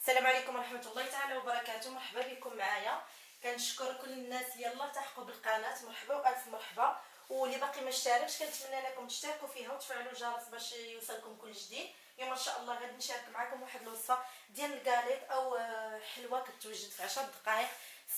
السلام عليكم ورحمه الله تعالى وبركاته. مرحبا بكم معايا. كنشكر كل الناس يلا التحقوا بالقناه. مرحبا والف مرحبا. واللي باقي ما اشتركش كنتمنى لكم تشتركوا فيها وتفعلوا الجرس باش يوصلكم كل جديد. اليوم ان شاء الله غادي نشارك معكم واحد الوصفه ديال الكاليط او حلوه كتوجد في 10 دقائق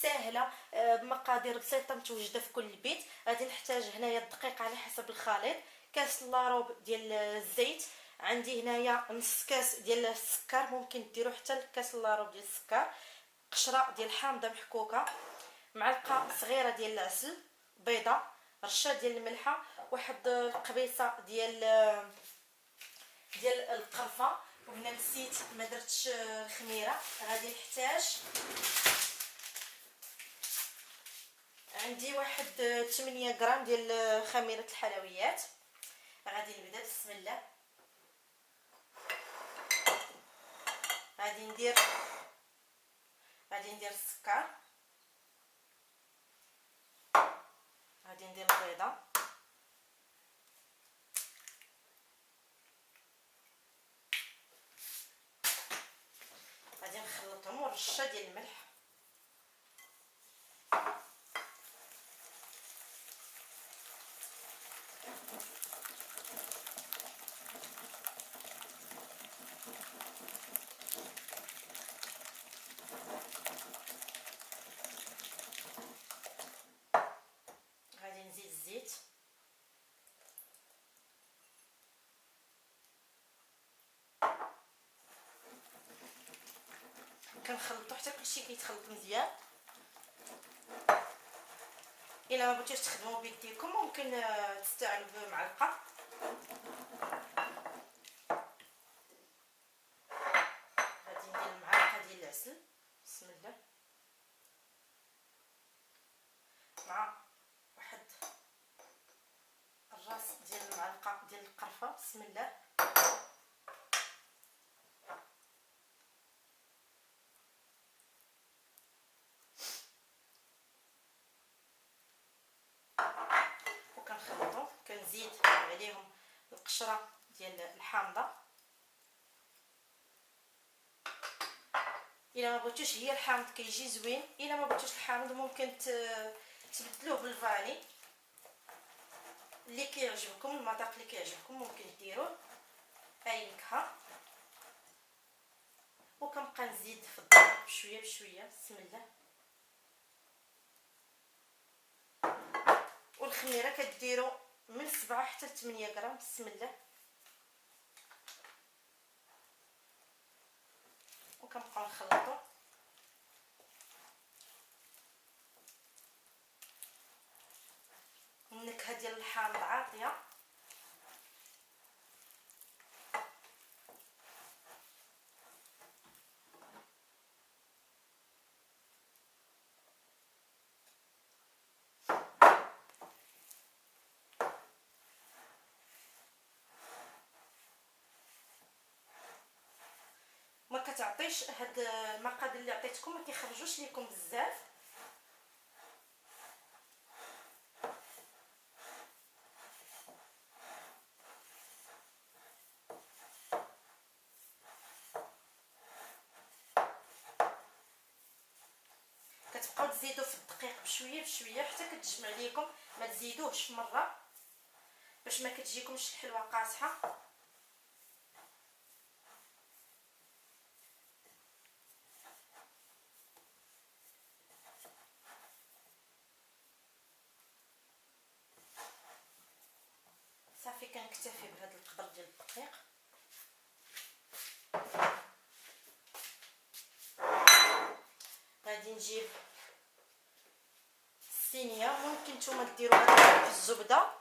سهله، بمقادير بسيطه متوجده في كل بيت. غادي نحتاج هنايا الدقيق على حسب الخليط، كاس لاروب ديال الزيت، عندي هنايا نص كاس ديال السكر، ممكن ديروا حتى كاس لاروب ديال السكر، قشره ديال حامضه محكوكه، معلقه صغيره ديال العسل، بيضه، رشه ديال الملحه، واحد القبيصه ديال القرفه. وهنا نسيت ما درتش الخميره. غادي نحتاج عندي واحد 8 غرام ديال خميره الحلويات. غادي نبدا بسم الله. غادي ندير السكر، غادي ندير البيضه، غادي نخلطهم ورشه ديال الملح، غادي نزيد الزيت، كنخلطو حتى كلشي كيتخلط مزيان. الا ما بغيتوش تخدموا بيديكم ممكن تستعملوا بمعلقه. غادي ندير معلقه ديال العسل بسم الله، مع واحد الراس ديال المعلقه ديال القرفه بسم الله، وكنخلطو. كنزيد عليهم القشره ديال الحامضه. الا ما بغيتوش هي الحامض كيجي زوين، الا ما بغيتوش الحامض ممكن تبدلوه بالفاني اللي كيعجبكم، المذاق اللي كيعجبكم ممكن ديروه اي نكهه. وكنبقى نزيد في الدقيق بشويه بشويه بسم الله. والخميره كديروا من 7 حتى 8 غرام بسم الله. وكنبقاو نخلطوا. النكهه ديال الحامض عاطيه. ما كتعطيش هاد المقادير اللي عطيتكم، ما كيخرجوش ليكم بزاف. كتبقاو تزيدوا في الدقيق بشويه بشويه حتى كتجمع ليكم، ما تزيدوهش مره باش ما كتجيكمش الحلوه قاصحه. صافي كنكتفي بهذا القدر ديال الدقيق. غادي نجيب الصينيه، ممكن نتوما ديروها في الزبده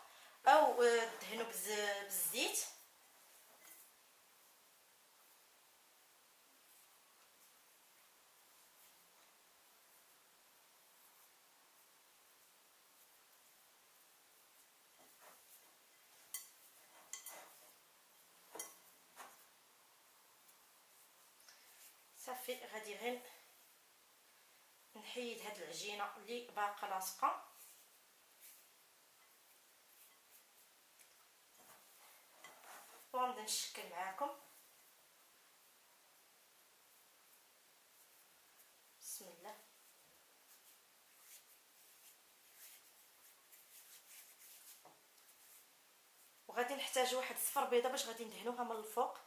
او دهنوا بالزيت. صافي غادي غير نحيد هاد العجينه اللي باقا لاصقه. ونبدا نشكل معاكم. وغادي نحتاج واحد صفر بيضه باش غادي ندهنوها من الفوق،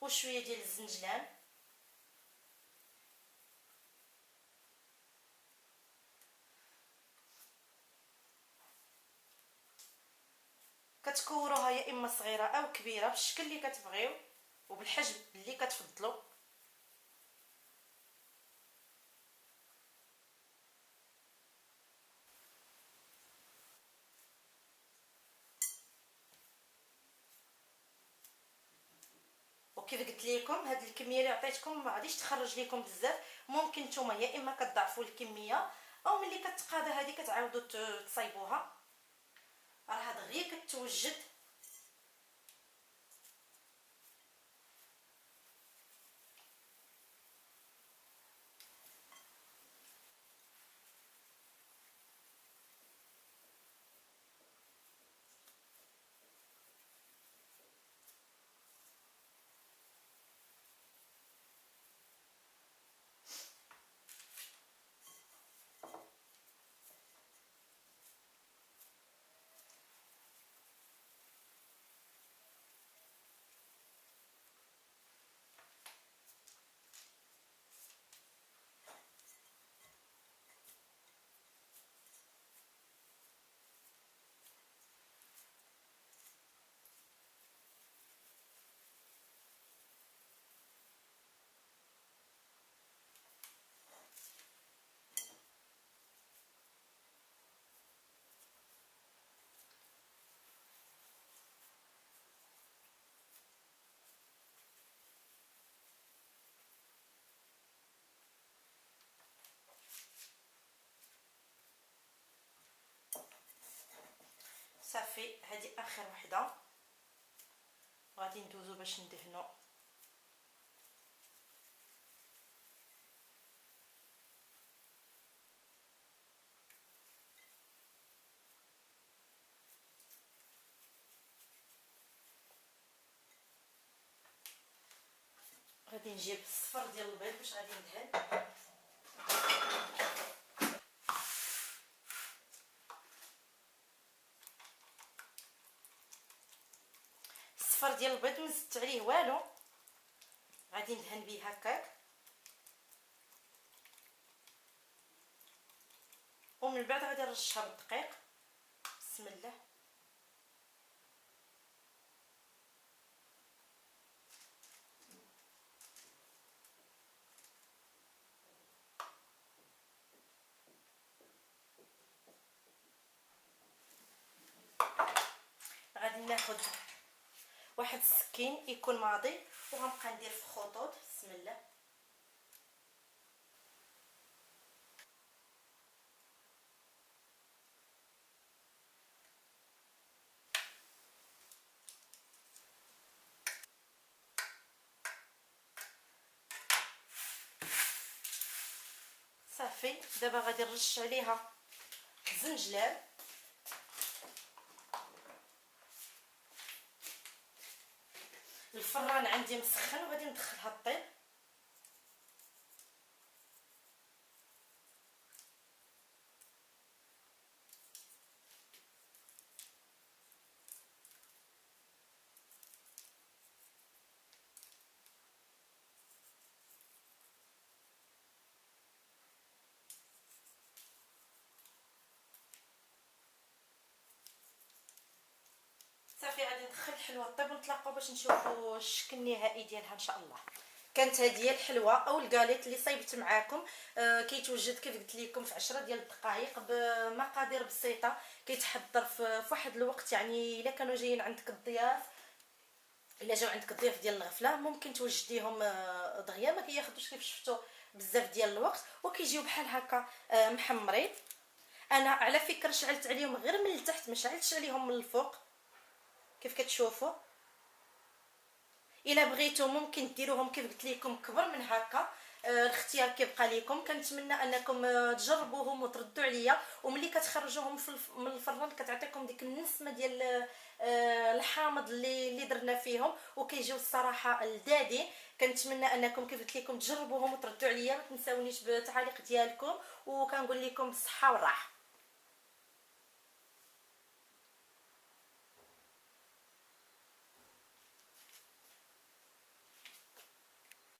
وشويه ديال الزنجلان، كتكوروها يا اما صغيره او كبيره بالشكل اللي كتبغيو وبالحجم اللي كتفضلوا. وكيف قلت لكم هاد الكميه اللي عطيتكم ما غاديش تخرج لكم بزاف، ممكن نتوما يا اما كتضاعفوا الكميه او ملي كتقادا هذه كتعاودوا تصايبوها، راه دغيا كتوجد. صافي هذه اخر وحده، غادي ندوزو باش ندهنو. غادي نجيب الصفر ديال البيض باش غادي ندهن. الصفر ديال البيض ما زدت عليه والو، غادي ندهن به هكاك، ومن بعد غادي نرشها بالدقيق. بسم الله. غادي ناخذ واحد السكين يكون ماضي وغنبقى ندير في خطوط. بسم الله. صافي دابا غادي نرش عليها الزنجلان، الفران عندي مسخن وغادي ندخلها طيب. صافي غادي ندخل الحلوه طيب ونتلاقاو باش نشوفوا الشكل النهائي ديالها ان شاء الله. كانت هذه الحلوه او الكاليت اللي صايبت معاكم، كيتوجد كيف قلت لكم في 10 ديال الدقائق بمقادير بسيطه، كيتحضر في واحد الوقت. يعني الا كانوا جايين عندك الضياف، الا جاو عندك الضياف ديال الغفله ممكن توجديهم دغيا، ما كياخذوش كيف شفتوا بزاف ديال الوقت، وكيجيو بحال هكا محمرين. انا على فكره شعلت عليهم غير من التحت، ما شعلتش عليهم من الفوق كيف كتشوفوا. الا بغيتو ممكن ديروهم كيف قلت لكم كبر من هكا، الاختيار كيبقى لكم. كنتمنى انكم تجربوهم وتردوا عليا، وملي كتخرجوهم من الفران كتعطيكم ديك النسمه ديال الحامض اللي درنا فيهم، وكيجيو الصراحه لذاذي. كنتمنى انكم كيف قلت لكم تجربوهم وتردوا عليا. ما تنساونيش بالتعاليق ديالكم، وكنقول لكم بالصحه والراحه.